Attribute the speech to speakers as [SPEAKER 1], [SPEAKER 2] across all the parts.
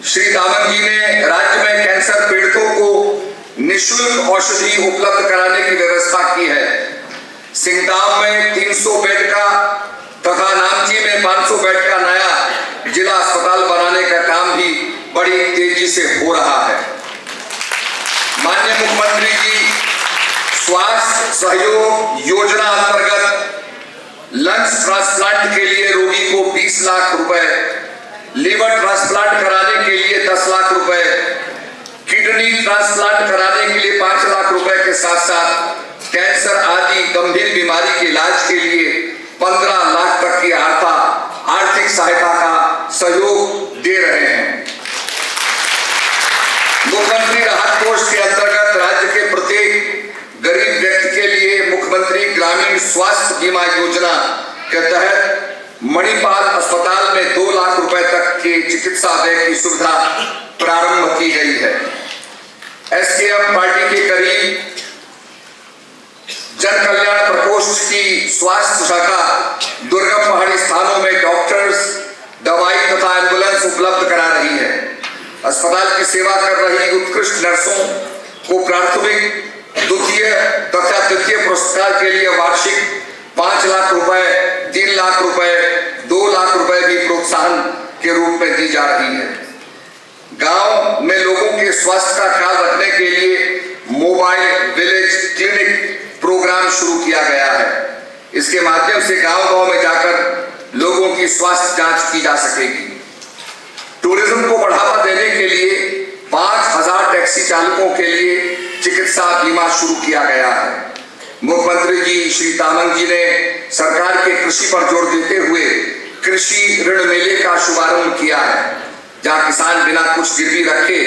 [SPEAKER 1] श्री तामंग जी ने राज्य में कैंसर पीड़ितों को निःशुल्क औषधि उपलब्ध कराने की व्यवस्था की है। सिंगताम में 300 बेड का तथा नामची में 500 बेड का नया जिला अस्पताल बनाने का काम भी बड़ी तेजी से हो रहा है। माननीय मुख्यमंत्री जी स्वास्थ्य सहयोग योजना अंतर्गत लंग्स ट्रांसप्लांट के लिए रोगी को 20 लाख रुपए, लीवर ट्रांसप्लांट कराने के लिए 10 लाख रुपए, किडनी ट्रांसप्लांट कराने के लिए 5 लाख रुपए के साथ साथ कैंसर आदि गंभीर बीमारी के इलाज के लिए 15 लाख तक की आर्थिक सहायता का सहयोग दे रहे हैं। मुख्यमंत्री राहत कोष के अंतर्गत राज्य के प्रत्येक गरीब व्यक्ति के लिए मुख्यमंत्री ग्रामीण स्वास्थ्य बीमा योजना के तहत मणिपाल अस्पताल में 2 लाख रुपए तक की चिकित्सा व्यय की सुविधा प्रारंभ की गई है। एसकेएम पार्टी के करीब जन कल्याण प्रकोष्ठ की स्वास्थ्य शाखा दुर्गम पहाड़ी स्थानों में डॉक्टर्स, दवाई तथा एम्बुलेंस उपलब्ध करा रही है। अस्पताल की सेवा कर रही उत्कृष्ट नर्सों को प्राथमिक, द्वितीय तथा तृतीय पुरस्कार के लिए वार्षिक 5 लाख रुपए, 3 लाख रुपए, 2 लाख रुपए भी प्रोत्साहन के रूप में दी जा रही है। गांव में लोगों के स्वास्थ्य का ख्याल रखने के लिए मोबाइल विलेज क्लिनिक प्रोग्राम शुरू किया गया है। इसके माध्यम से गांव-गांव में जाकर लोगों की स्वास्थ्य जांच की जा सकेगी। टूरिज्म को बढ़ावा देने के लिए 5000 टैक्सी चालकों के लिए चिकित्सा बीमा शुरू किया गया है। मुख्यमंत्री जी श्री तामंग जी ने सरकार के कृषि पर जोर देते हुए कृषि ऋण मेले का शुभारंभ किया है, जहां किसान बिना कुछ गिरवी रखे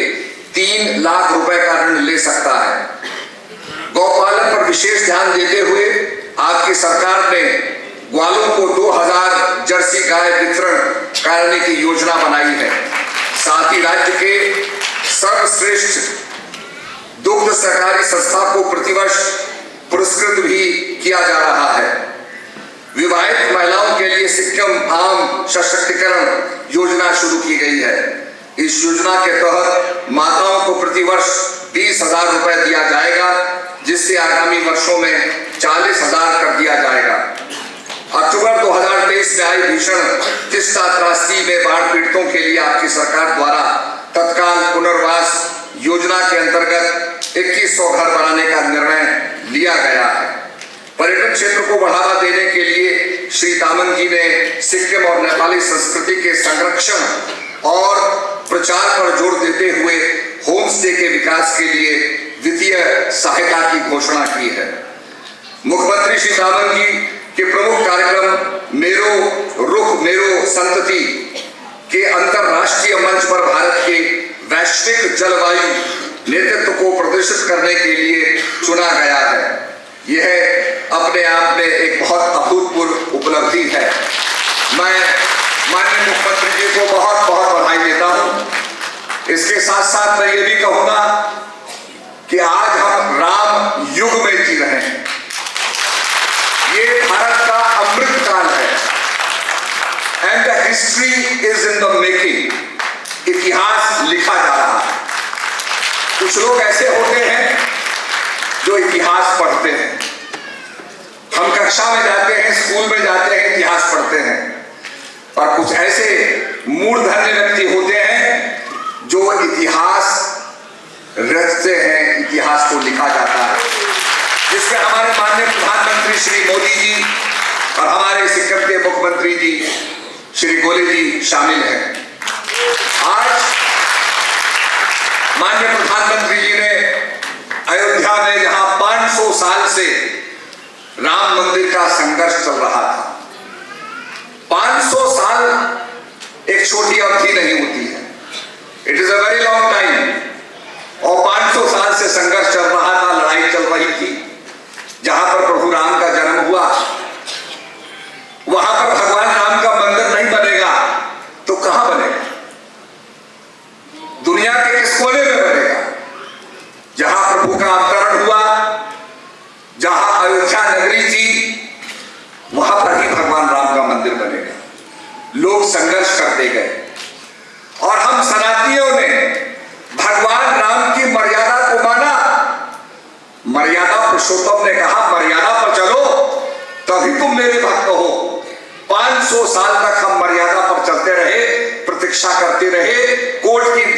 [SPEAKER 1] 3 लाख रुपए का ऋण ले सकता है। गौपालन पर विशेष ध्यान देते हुए आपकी सरकार ने ग्वालों को 2000 जर्सी गाय वितरण करने की योजना बनाई है। साथ ही राज्य के सर्वश्रेष्ठ दुग्ध सहकारी संस्था को प्रतिवर्ष पुरस्कृत भी किया जा रहा है। विवाहित महिलाओं के लिए सिक्किम आम सशक्तिकरण योजना शुरू की गई है। इस योजना के तहत माताओं को प्रतिवर्ष 20,000 रुपए दिया जाएगा, जिससे आगामी वर्षों में 40,000 कर दिया जाएगा। अक्टूबर 2023 में आई भीषण तीस्ता त्रासदी में बाढ़ पीड़ितों के लिए आपकी सरकार द्वारा तत्काल पुनर्वास योजना के अंतर्गत 2100 घर बनाने का निर्णय लिया गया है। पर्यटन क्षेत्र को बढ़ावा देने के लिए श्री तामंग जी ने सिक्किम और नेपाली संस्कृति के संरक्षण और प्रचार पर जोर देते हुए होम स्टे के विकास के लिए वित्तीय सहायता की घोषणा की है। मुख्यमंत्री श्री तामंग जी के प्रमुख कार्यक्रम मेरो रुख मेरो संतति के अंतरराष्ट्रीय मंच पर भारत के वैश्विक जलवायु नेतृत्व को प्रदर्शित करने के लिए चुना गया है। यह अपने आप में एक बहुत अभूतपूर्व उपलब्धि है। मैं माननीय मुख्यमंत्री जी को बहुत बहुत बधाई देता हूं। इसके साथ साथ मैं ये भी कहूंगा कि आज हम राम युग में जी रहे हैं। ये भारत का अमृत काल है। And the history is in the making. इतिहास लिखा जा रहा है। कुछ लोग ऐसे होते हैं जो इतिहास पढ़ते हैं। हम कक्षा में जाते हैं, स्कूल में जाते हैं, इतिहास पढ़ते हैं। और कुछ ऐसे मूर्धन्य व्यक्ति होते हैं जो इतिहास रचते हैं, इतिहास को लिखा जाता है, जिसमें हमारे माननीय प्रधानमंत्री श्री मोदी जी और हमारे सिक्किम के मुख्यमंत्री जी श्री गोले जी शामिल हैं। आज माननीय प्रधानमंत्री जी ने अयोध्या में जहां 500 साल से राम मंदिर का संघर्ष चल रहा था, 500 साल एक छोटी अवधि नहीं होती है।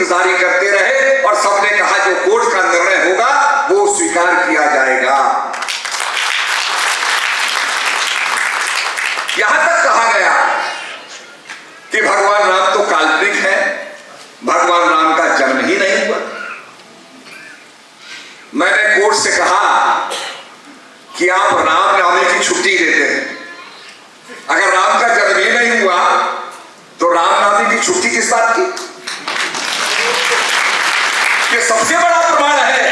[SPEAKER 1] इंतजारी करते रहे और सबने कहा जो कोर्ट का निर्णय होगा वो स्वीकार किया जाएगा। यहां तक कहा गया कि भगवान राम तो काल्पनिक है, भगवान राम का जन्म ही नहीं हुआ। मैंने कोर्ट से कहा कि आप रामनवमी की छुट्टी देते हैं, अगर राम का जन्म ही नहीं हुआ तो रामनवमी की छुट्टी किस बात की? ये सबसे बड़ा प्रमाण है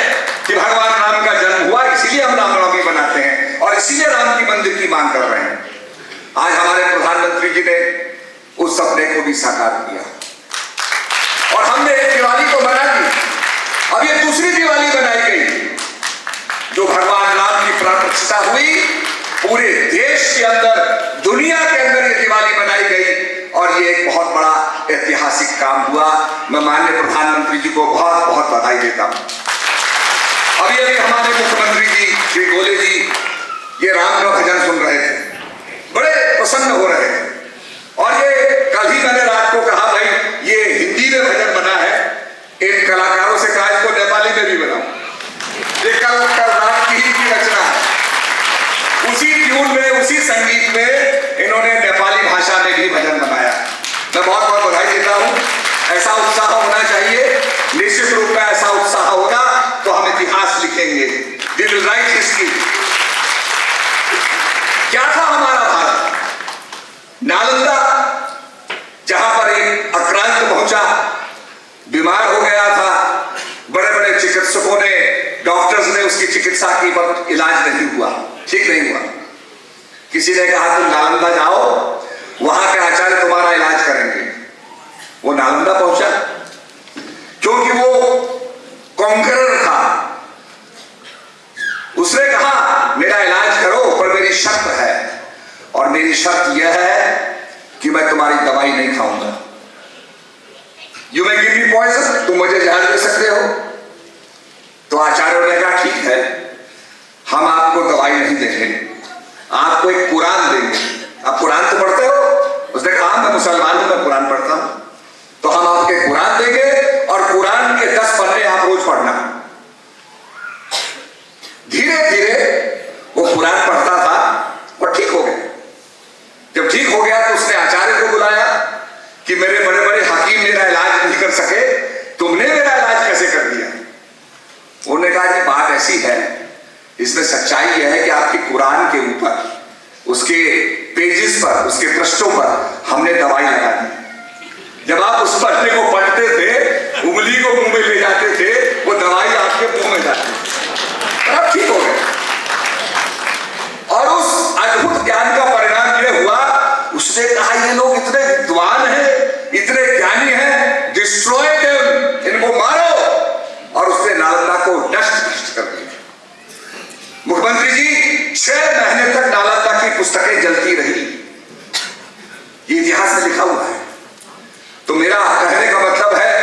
[SPEAKER 1] कि भगवान राम का जन्म हुआ, इसीलिए हम रामनवमी बनाते हैं और इसीलिए राम की मंदिर की मांग कर रहे हैं। आज हमारे प्रधानमंत्री जी ने उस सपने को भी साकार किया और हमने एक दिवाली को मना दी। अब ये दूसरी दिवाली बनाई गई जो भगवान राम की प्राण प्रतिष्ठा हुई, पूरे देश के अंदर, दुनिया के अंदर ये दिवाली बनाई गई और ये एक बहुत बड़ा ऐतिहासिक काम हुआ। मैं माननीय प्रधानमंत्री जी को बहुत बहुत बधाई देता हूं। अभी अभी हमारे मुख्यमंत्री जी श्री गोले जी ये राम का भजन सुन रहे थे, बड़े प्रसन्न हो रहे थे और ये कल ही मैंने रात को कहा भाई ये हिंदी में भजन बना है, इन कलाकारों से कहा इसको नेपाली में भी बनाओ। ये कल रात की ही रचना है, उसी ट्यून में, उसी संगीत में इन्होंने नेपाली भाषा में भी भजन बनाया। मैं बहुत बहुत बधाई देता हूं। ऐसा उत्साह होना चाहिए, निश्चित रूप में ऐसा उत्साह होगा तो हम इतिहास लिखेंगे। We will write history. क्या था हमारा भारत? नालंदा, जहां पर एक आक्रांत पहुंचा, बीमार हो गया था, बड़े बड़े चिकित्सकों ने, डॉक्टर्स ने उसकी चिकित्सा की पर इलाज नहीं हुआ, ठीक नहीं हुआ। किसी ने कहा तुम नालंदा जाओ, वहां के आचार्य तुम्हारा इलाज करेंगे। वो नालंदा पहुंचा क्योंकि वो कॉन्करर था। उसने कहा मेरा इलाज करो पर मेरी शर्त है, और मेरी शर्त यह है कि मैं तुम्हारी दवाई नहीं खाऊंगा। You may give me poison, तुम मुझे जहर दे सकते हो। तो आचार्यों ने कहा ठीक है, हम आपको दवाई नहीं देंगे, आपको एक कुरान देंगे। आप कुरान तो पढ़ते हो? उसने कहा मैं मुसलमान हूं, मैं कुरान पढ़ता हूं। तो हम आपके कुरान देंगे और कुरान के 10 पन्ने आप रोज पढ़ना। धीरे धीरे वो कुरान पढ़ता था और ठीक हो गया। जब ठीक हो गया तो उसने आचार्य को बुलाया कि मेरे बड़े बड़े हकीम मेरा इलाज नहीं कर सके, तुमने मेरा इलाज कैसे कर दिया? उन्होंने कहा कि बात ऐसी है, इसमें सच्चाई यह है कि आपके कुरान के ऊपर, उसके पेजेस पर, उसके पृष्ठों पर हमने दवाई लगा दी। जब आप उस पन्ने को पढ़ते थे, उंगली को मुंह में ले जाते थे, वो दवाई आपके मुंह में जाती थी। अब ठीक हो गए। और उस अद्भुत ज्ञान का परिणाम यह हुआ, उसने कहा ये लोग इतने विद्वान हैं, इतने ज्ञानी हैं, डिस्ट्रॉय देम, इनको मारो। और उसने नालंदा को नष्ट कर दिया। मुख्यमंत्री जी 6 महीने तक नालंदा की पुस्तकें जलती रही, ये इतिहास में लिखा हुआ है। तो मेरा कहने का मतलब है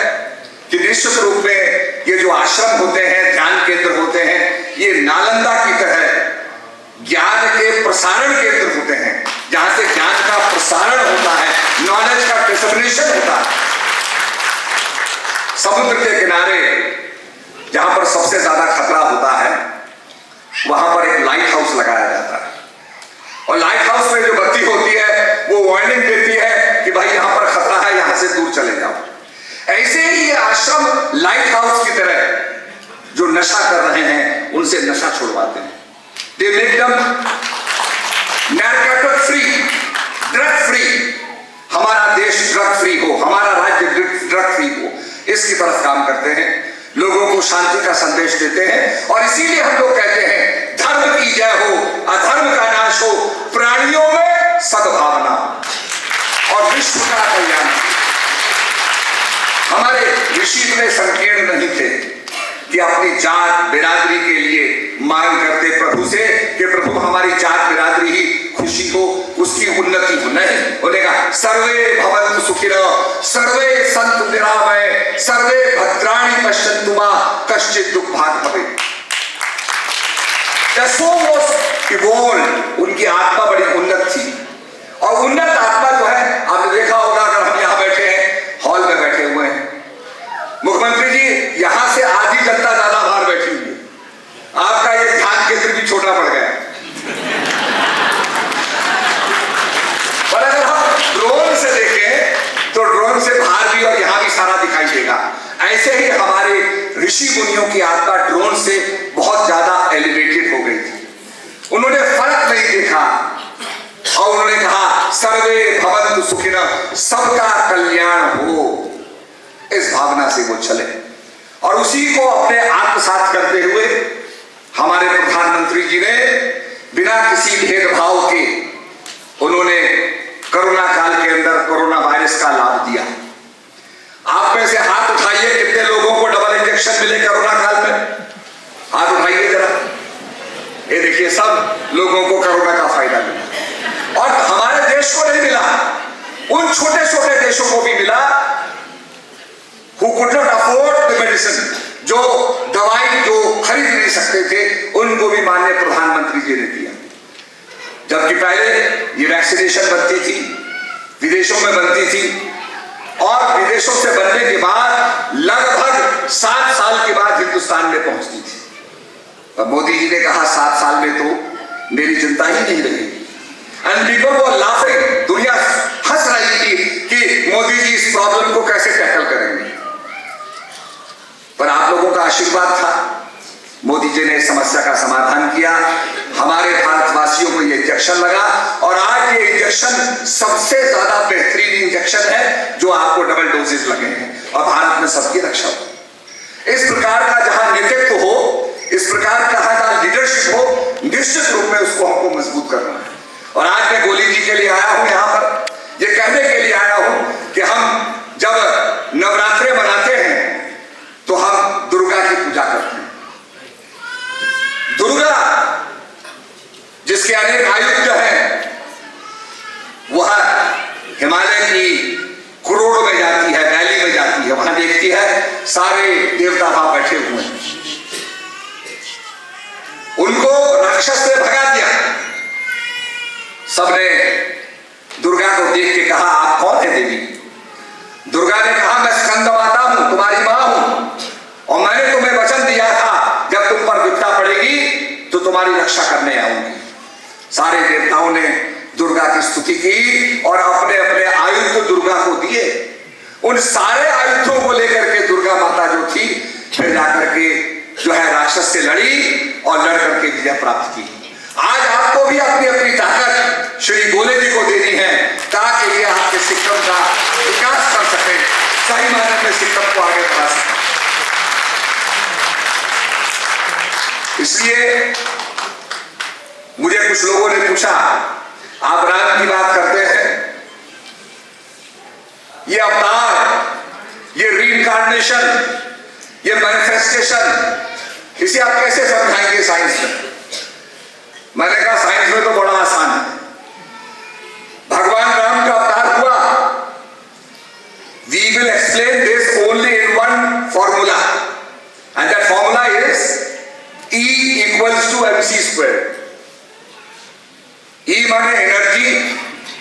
[SPEAKER 1] कि निश्चित रूप में ये जो आश्रम होते हैं, ध्यान केंद्र होते हैं, ये नालंदा की तरह ज्ञान के प्रसारण केंद्र होते हैं, जहां से ज्ञान का प्रसारण होता है, नॉलेज का डिसमिनेशन होता है। समुद्र के किनारे जहां पर सबसे ज्यादा खतरा होता है, वहां पर एक लाइट हाउस लगाया जाता है और लाइट हाउस में जो बत्ती होती है वो वार्निंग देती है कि भाई यहां पर खतरा है, यहां से दूर चले जाओ। ऐसे ही ये आश्रम लाइट हाउस की तरह जो नशा कर रहे हैं उनसे नशा छुड़वाते हैं। They make them narcotic free, drug free. हमारा देश ड्रग फ्री हो, हमारा राज्य ड्रग फ्री हो, इसकी तरफ काम करते हैं, लोगों को शांति का संदेश देते हैं। और इसीलिए हम लोग कहते हैं धर्म की जय हो, अधर्म का नाश हो, प्राणियों में सद्भावना और विश्व का कल्याण। हमारे ऋषि इतने संकीर्ण नहीं थे कि अपनी जात बिरादरी के लिए मांग करते प्रभु से कि प्रभु हमारी जात बिरादरी ही खुशी हो, उसकी उन्नति हो। नहीं, उन्होंने कहा सर्वे भवन्तु सुखिनः, सर्वे सन्तु निरामय, सर्वे भद्राणि पश्यन्तु मा कश्चित् दुःखभाग् भवेत्। उनकी आत्मा बड़ी उन्नत थी और उन्नत आत्मा जो है, आपने देखा होगा, अगर हम यहाँ बैठे हैं, हॉल में बैठे हुए हैं, से आधी जनता ज्यादा बाहर बैठी हुई है, आपका ये ध्यान केंद्र भी छोटा पड़ गया। पर अगर हम ड्रोन से देखें तो ड्रोन से बाहर भी और यहां भी सारा दिखाई देगा। ऐसे ही हमारे ऋषि मुनियों की आत्मा ड्रोन से बहुत ज्यादा एलिवेटेड हो गई थी। उन्होंने फर्क नहीं देखा और उन्होंने कहा सर्वे भवन्तु सुखिनः, सबका कल्याण हो, इस भावना से वो चले। और उसी को अपने आत्मसात करते हुए हमारे प्रधानमंत्री जी ने बिना किसी भेदभाव के उन्होंने कोरोना काल के अंदर कोरोना वायरस का लाभ दिया। आप में से हाथ उठाइए कितने लोगों को डबल इंजेक्शन मिले कोरोना काल में, हाथ उठाइए जरा। ये देखिए सब लोगों को कोरोना का फायदा मिला और हमारे देश को नहीं मिला, उन छोटे छोटे देशों को भी मिला who could not afford the medicine, जो दवाई जो खरीद नहीं सकते थे, उनको भी माननीय प्रधानमंत्री जी ने दिया। जबकि पहले ये वैक्सीनेशन बनती थी, विदेशों में बनती थी और विदेशों से बनने के बाद लगभग 7 साल के बाद हिंदुस्तान में पहुंचती थी। और मोदी जी ने कहा 7 साल में तो मेरी चिंता ही नहीं रहेगी। एंड पीपल वर लाफिंग, दुनिया हंस रही थी कि मोदी जी इस प्रॉब्लम को कैसे टैकल करेंगे। पर आप लोगों का आशीर्वाद था, मोदी जी ने इस समस्या का समाधान किया, हमारे भारतवासियों को ये इंजेक्शन लगा और आज ये इंजेक्शन सबसे ज्यादा बेहतरीन इंजेक्शन है जो आपको डबल डोजेस लगे हैं और भारत में सबकी रक्षा हो। इस प्रकार का जहां नेतृत्व हो, इस प्रकार का जहां लीडरशिप हो, निश्चित रूप में उसको हमको मजबूत करना है। और आज मैं गोली जी के लिए आया हूं, यहां पर ये कहने के लिए आया हूं कि हम जब नवरात्रे मनाते हैं तो हम दुर्गा की पूजा करते हैं। दुर्गा जिसके अनेक आयुध हैं, वह हिमालय की कुरोड़ में जाती है, वैली में जाती है, वहां देखती है सारे देवता वहां बैठे हुए हैं। उनको राक्षस ने भगा दिया। सबने दुर्गा को देख के कहा आप कौन है देवी? दुर्गा ने कहा मैं स्कंद माता हूं, तुम्हारी मां हूं और मैंने तुम्हें वचन दिया था जब तुम पर विपदा पड़ेगी तो तुम्हारी रक्षा करने आऊंगी। सारे देवताओं ने दुर्गा की स्तुति की और अपने अपने आयुध दुर्गा को दिए। उन सारे आयुधों को लेकर के दुर्गा माता जो थी फिर जाकर के जो है राक्षस से लड़ी और लड़ करके विजय प्राप्त की। आज आपको भी अपनी अपनी ताकत श्री भोले जी को देनी है ताकि ये आपके सिक्किम का विकास कर सके, सही मायने में सिक्किम को आगे बढ़ा सके। इसलिए मुझे कुछ लोगों ने पूछा आप राम की बात करते हैं, ये अवतार, ये रीइंकार्नेशन, ये मैनिफेस्टेशन, इसे आप कैसे समझाएंगे साइंस में? मैंने कहा साइंस में तो बड़ा आसान है। भगवान राम का अवतार हुआ, we will explain this only in one formula and that formula is E equals to mc square. E माने energy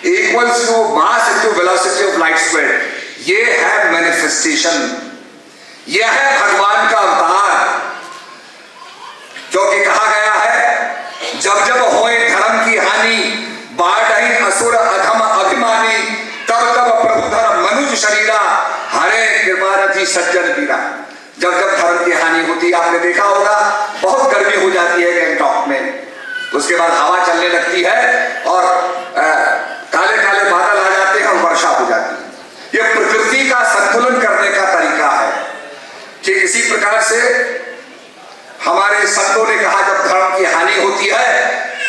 [SPEAKER 1] equals to mass into velocity of light square. ये है मैनिफेस्टेशन, यह है भगवान का अवतार। क्योंकि कहा गया है जब जब होए धर्म की हानि, बाढ़ असुर अधम अभिमानी, तब तब प्रभु धर्म मनुज शरीरा, हरे कृपा रति सज्जन पीरा। जब जब धर्म की हानि होती है, आपने देखा होगा बहुत गर्मी हो जाती है गैंगटॉक में, उसके बाद हवा चलने लगती है और काले काले बादल आ जाते हैं और वर्षा हो जाती है। यह प्रकृति का संतुलन करने का तरीका है कि इसी प्रकार से हमारे संतों ने कहा जब धर्म की हानि होती है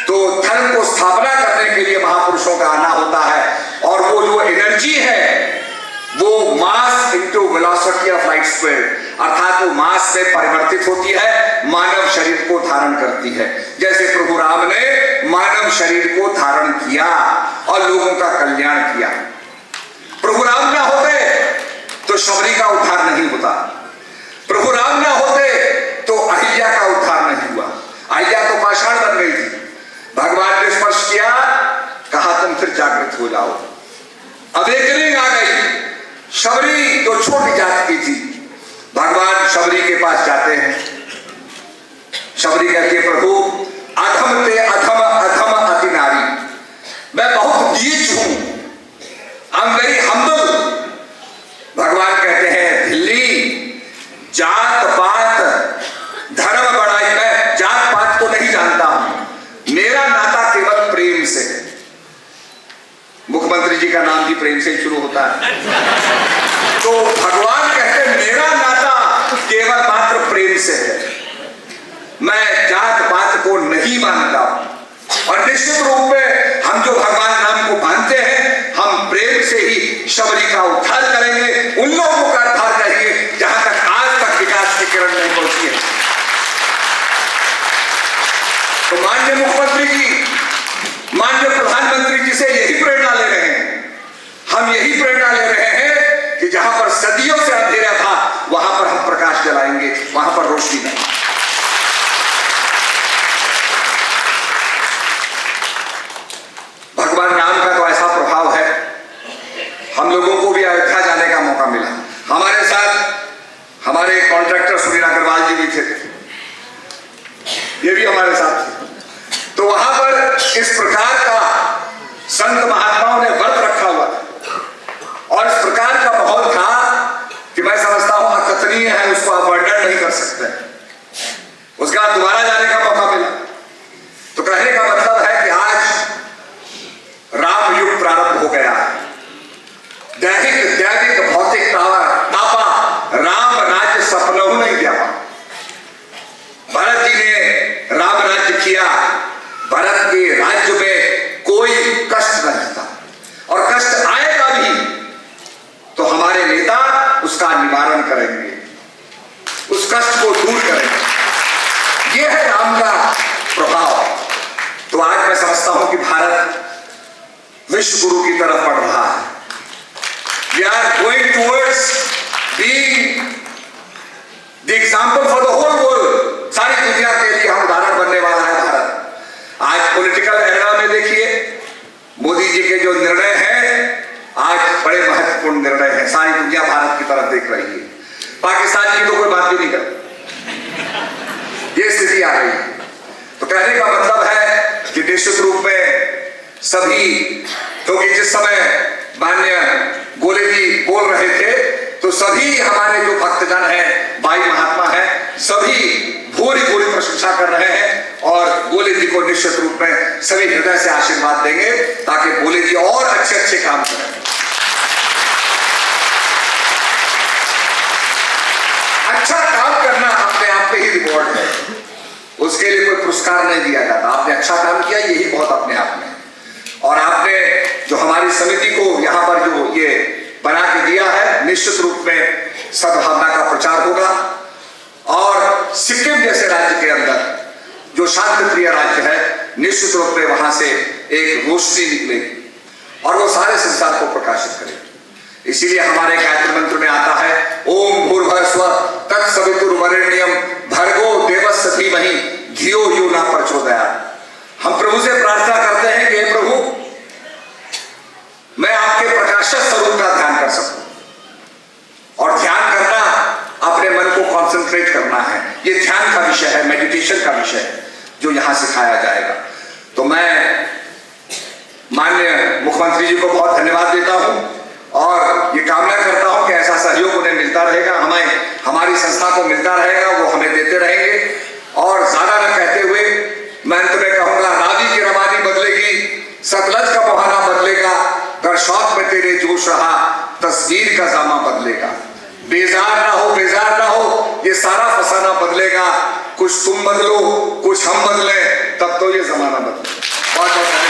[SPEAKER 1] तो धर्म को स्थापना करने के लिए महापुरुषों का आना होता है और वो जो एनर्जी है वो मास into velocity of light square, अर्थात वो मास में परिवर्तित होती है, मानव शरीर को धारण करती है। जैसे प्रभु राम ने मानव शरीर को धारण किया और लोगों का कल्याण किया। प्रभु राम ना होते तो शबरी का उद्धार नहीं होता, प्रभु राम ना होते तो अहिल्या का उद्धार नहीं हुआ। अहिल्या तो पाषाण बन गई थी, भगवान ने स्पर्श किया, कहा तुम फिर जागृत हो जाओ। अवेकनिंग आ गई। शबरी जो छोटी जात की थी, भगवान शबरी के पास जाते हैं। शबरी कहती है, प्रभु अधम ते अधम अधम अति नारी, मैं बहुत नीच हूं, आई एम वेरी हम्बल। भगवान कहते हैं, भिल्ली जात पात धर्म बढ़ाई, मैं जात पात को नहीं जानता हूं, मेरा नाता केवल प्रेम से है। मुख्यमंत्री जी का नाम भी प्रेम से शुरू होता है। तो भगवान कहते हैं, मेरा नाता केवल मात्र प्रेम से है, मैं जात पात को नहीं मानता। और निश्चित रूप में हम जो भगवान नाम को मानते हैं, हम प्रेम से ही शबरी का उद्धार करेंगे, उन लोगों का उद्धार करेंगे जहां तक आज तक विकास की किरण नहीं पहुंची है। तो माननीय मुख्यमंत्री जी, माननीय प्रधानमंत्री जी से यही प्रेरणा ले रहे हैं, हम यही प्रेरणा ले रहे हैं कि जहां पर सदियों से अंधेरा था, वहां पर हम प्रकाश जलाएंगे, वहां पर रोशनी नहीं। भगवान राम का तो ऐसा प्रभाव है, हम लोगों को भी अयोध्या जाने का मौका मिला। हमारे साथ हमारे कॉन्ट्रैक्टर सुनील अग्रवाल जी भी थे, ये भी हमारे साथ थे। तो वहां पर इस प्रकार का संत महात्माओं ने व्रत रखा हुआ था और इस प्रकार का माहौल था कि मैं समझता हूं अकथनीय है, उसको आप वर्णन नहीं कर सकते। उसके बाद दोबारा जाने का मौका मिला। तो कहने का मतलब है कि आज राम युग प्रारंभ हो गया है। दैहिक दैविक भौतिक तापा राम राज्य सपनों नहीं दिया। भरत जी ने राम राज्य किया, भरत के राज्य में कोई कष्ट नहीं था और कष्ट आएगा भी तो हमारे नेता उसका निवारण करेंगे, उस कष्ट को दूर करेंगे। यह है राम का प्रभाव। तो आज मैं समझता हूं कि भारत विश्व गुरु की तरफ बढ़ रहा है। We are going towards being the example for the whole world। सारी दुनिया के लिए हम उदाहरण बनने वाला है भारत। आज पॉलिटिकल एरा में देखिए, मोदी जी के जो निर्णय हैं, आज बड़े महत्वपूर्ण निर्णय हैं। सारी दुनिया भारत की तरफ देख रही है। पाकिस्तान की तो कोई बात भी नहीं करती, ये स्थिति आ रही है। तो कहने का मतलब है कि निश्चित रूप में सभी, क्योंकि जिस समय माननीय गोले जी बोल रहे थे तो सभी हमारे जो भक्तजन हैं, भाई महात्मा हैं, सभी भूरी भूरी प्रशंसा कर रहे हैं और गोले जी को निश्चित रूप में सभी हृदय से आशीर्वाद देंगे ताकि गोले जी और अच्छे अच्छे काम करें। अच्छा काम करना अपने आप में ही रिवॉर्ड है, उसके लिए कोई पुरस्कार नहीं दिया जाता। आपने अच्छा काम किया, यही बहुत अपने आप में। और आपने जो हमारी समिति को यहाँ पर जो ये बना के दिया है, निश्चित रूप में सद्भावना का प्रचार होगा और सिक्किम जैसे राज्य के अंदर जो शांति प्रिय राज्य है, निश्चित रूप में वहां से एक रोशनी निकलेगी और वो सारे संसार को प्रकाशित करेगी। इसीलिए हमारे गायत्री मंत्र में आता है, ओम भूर्भुवस्सुवः तत्सवितुर्वरेण्यं भर्गो देवस्य धीमहि धियो यो न प्रचोदयात्। हम प्रभु से प्रार्थना करते हैं कि हे प्रभु, मैं आपके प्रकाशक स्वरूप का ध्यान कर सकूं। और ध्यान करना अपने मन को कॉन्सेंट्रेट करना है, ये ध्यान का विषय है, मेडिटेशन का विषय है जो यहां सिखाया जाएगा। तो मैं माननीय मुख्यमंत्री जी को बहुत धन्यवाद देता हूं और ये कामना करता हूं कि ऐसा सहयोग उन्हें मिलता रहेगा, हमें हमारी संस्था को मिलता रहेगा, वो हमें देते रहेंगे। और ज्यादा न कहते हुए मैं अंत में कहूंगा, रावी की रवानी बदलेगी, सतलज का बहाना बदलेगा, शौक में तेरे जोश रहा, तस्वीर का जामा बदलेगा। बेजार ना हो, बेजार ना हो, ये सारा फसाना बदलेगा। कुछ तुम बदलो, कुछ हम बदले, तब तो ये जमाना बदले। बहुत बहुत